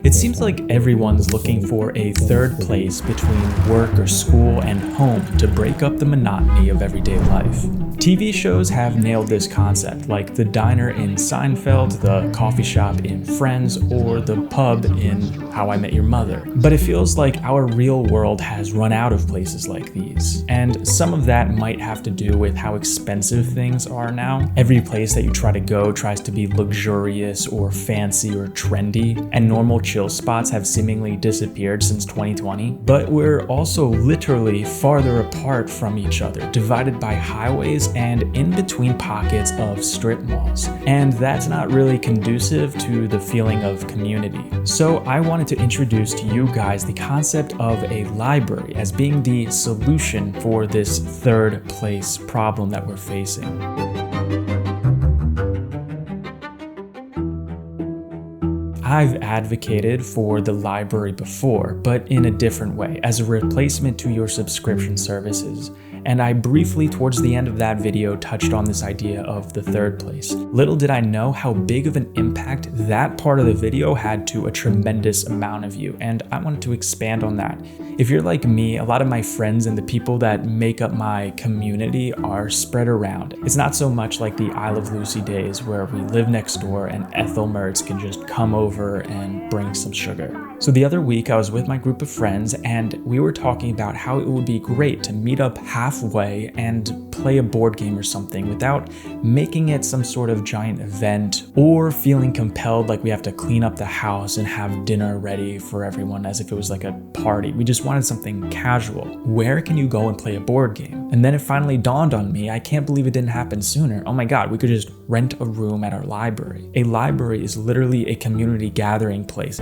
It seems like everyone's looking for a third place between work or school and home to break up the monotony of everyday life. TV shows have nailed this concept, like the diner in Seinfeld, the coffee shop in Friends, or the pub in How I Met Your Mother. But it feels like our real world has run out of places like these. And some of that might have to do with how expensive things are now. Every place that you try to go tries to be luxurious or fancy or trendy, and normal chill spots have seemingly disappeared since 2020. But we're also literally farther apart from each other, divided by highways and in between pockets of strip malls. And that's not really conducive to the feeling of community. So I wanted to introduce to you guys the concept of a library as being the solution for this third place problem that we're facing. I've advocated for the library before, but in a different way, as a replacement to your subscription services. And I briefly, towards the end of that video, touched on this idea of the third place. Little did I know how big of an impact that part of the video had to a tremendous amount of you, and I wanted to expand on that. If you're like me, a lot of my friends and the people that make up my community are spread around. It's not so much like the Isle of Lucy days where we live next door and Ethel Mertz can just come over and bring some sugar. So the other week I was with my group of friends and we were talking about how it would be great to meet up halfway and play a board game or something without making it some sort of giant event or feeling compelled like we have to clean up the house and have dinner ready for everyone as if it was like a party. We just wanted something casual. Where can you go and play a board game? And then it finally dawned on me, I can't believe it didn't happen sooner. Oh my God, we could just rent a room at our library. A library is literally a community gathering place.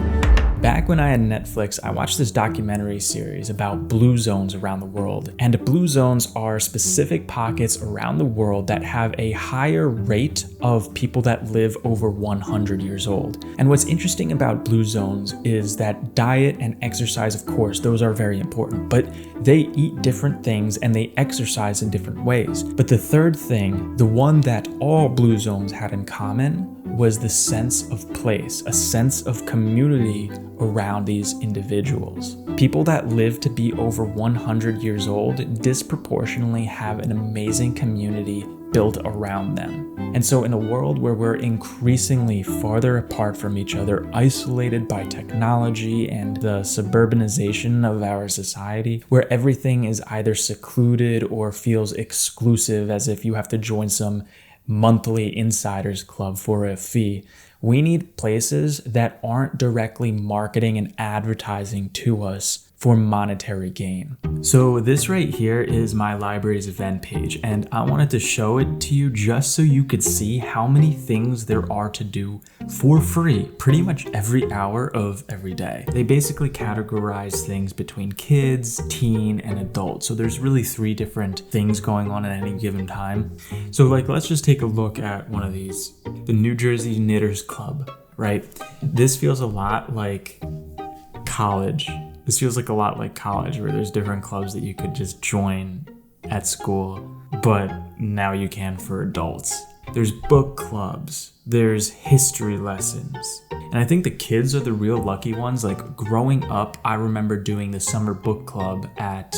Back when I had Netflix, I watched this documentary series about blue zones around the world. And blue zones are specific pockets around the world that have a higher rate of people that live over 100 years old. And what's interesting about blue zones is that diet and exercise, of course, those are very important, but they eat different things and they exercise in different ways. But the third thing, the one that all blue zones had in common, was the sense of place, a sense of community around these individuals. People that live to be over 100 years old disproportionately have an amazing community built around them. And so in a world where we're increasingly farther apart from each other, isolated by technology and the suburbanization of our society, where everything is either secluded or feels exclusive as if you have to join some monthly insiders club for a fee, we need places that aren't directly marketing and advertising to us for monetary gain. So this right here is my library's event page, and I wanted to show it to you just so you could see how many things there are to do for free pretty much every hour of every day. They basically categorize things between kids, teen, and adult. So there's really 3 different things going on at any given time. So let's just take a look at one of these. The New Jersey Knitters Club, right? This feels a lot like college. This feels like a lot like college, where there's different clubs that you could just join at school, but now you can for adults. There's book clubs, there's history lessons. And I think the kids are the real lucky ones. Like growing up, I remember doing the summer book club at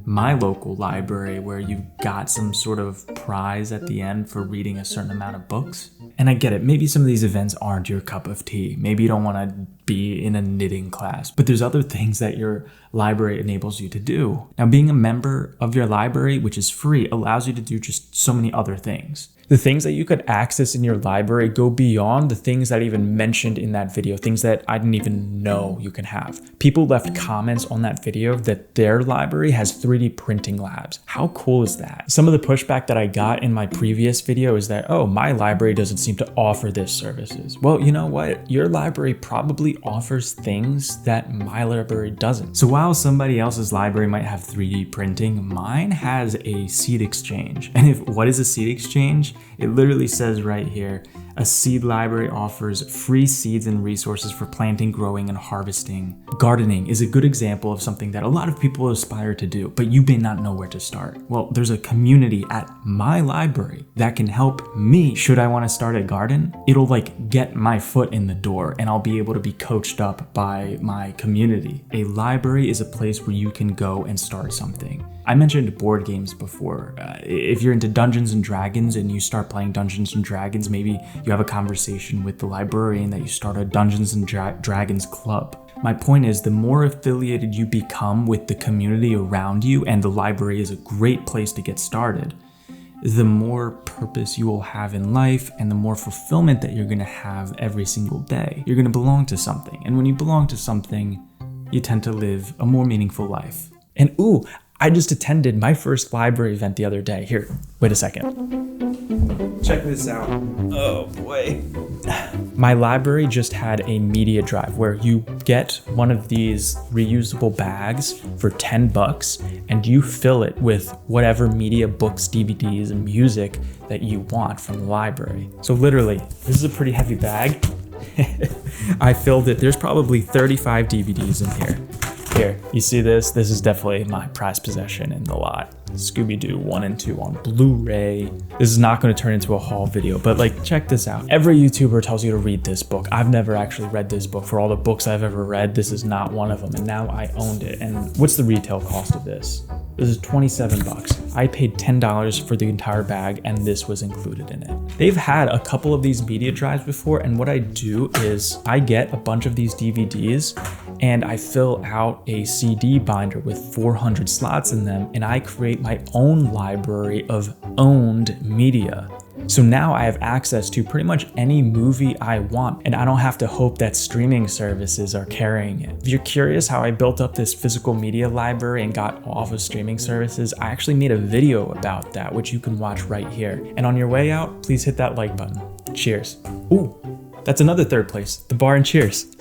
my local library where you got some sort of prize at the end for reading a certain amount of books. And I get it, maybe some of these events aren't your cup of tea. Maybe you don't want to be in a knitting class, but there's other things that your library enables you to do. Now, being a member of your library, which is free, allows you to do just so many other things. The things that you could access in your library go beyond the things that I even mentioned in that video, things that I didn't even know you can have. People left comments on that video that their library has 3D printing labs. How cool is that? Some of the pushback that I got in my previous video is that, oh, my library doesn't seem to offer this services. Well, you know what? Your library probably offers things that my library doesn't. So while somebody else's library might have 3D printing, mine has a seed exchange. And what is a seed exchange? It literally says right here, A seed library offers free seeds and resources for planting, growing, and harvesting. Gardening is a good example of something that a lot of people aspire to do, but you may not know where to start. Well, there's a community at my library that can help me. Should I want to start a garden? It'll like get my foot in the door and I'll be able to be coached up by my community. A library is a place where you can go and start something. I mentioned board games before. If you're into Dungeons and Dragons and you start playing Dungeons and Dragons, maybe you have a conversation with the librarian that you start a Dungeons and Dragons club. My point is, the more affiliated you become with the community around you, and the library is a great place to get started, the more purpose you will have in life and the more fulfillment that you're gonna have every single day. You're gonna belong to something. And when you belong to something, you tend to live a more meaningful life. And ooh, I just attended my first library event the other day. Here, wait a second. Check this out. Oh boy. My library just had a media drive where you get one of these reusable bags for $10 and you fill it with whatever media, books, DVDs, and music that you want from the library. So literally, this is a pretty heavy bag. I filled it. There's probably 35 DVDs in here. Here, you see this? This is definitely my prized possession in the lot. Scooby-Doo 1 and 2 on Blu-ray. This is not going to turn into a haul video, but like, check this out. Every YouTuber tells you to read this book. I've never actually read this book. For all the books I've ever read, this is not one of them, and now I owned it. And what's the retail cost of this? This is $27. I paid $10 for the entire bag, and this was included in it. They've had a couple of these media drives before, and what I do is I get a bunch of these DVDs and I fill out a CD binder with 400 slots in them, and I create my own library of owned media. So now I have access to pretty much any movie I want, and I don't have to hope that streaming services are carrying it. If you're curious how I built up this physical media library and got off of streaming services, I actually made a video about that, which you can watch right here. And on your way out, please hit that like button. Cheers. Ooh, that's another third place, the bar and Cheers.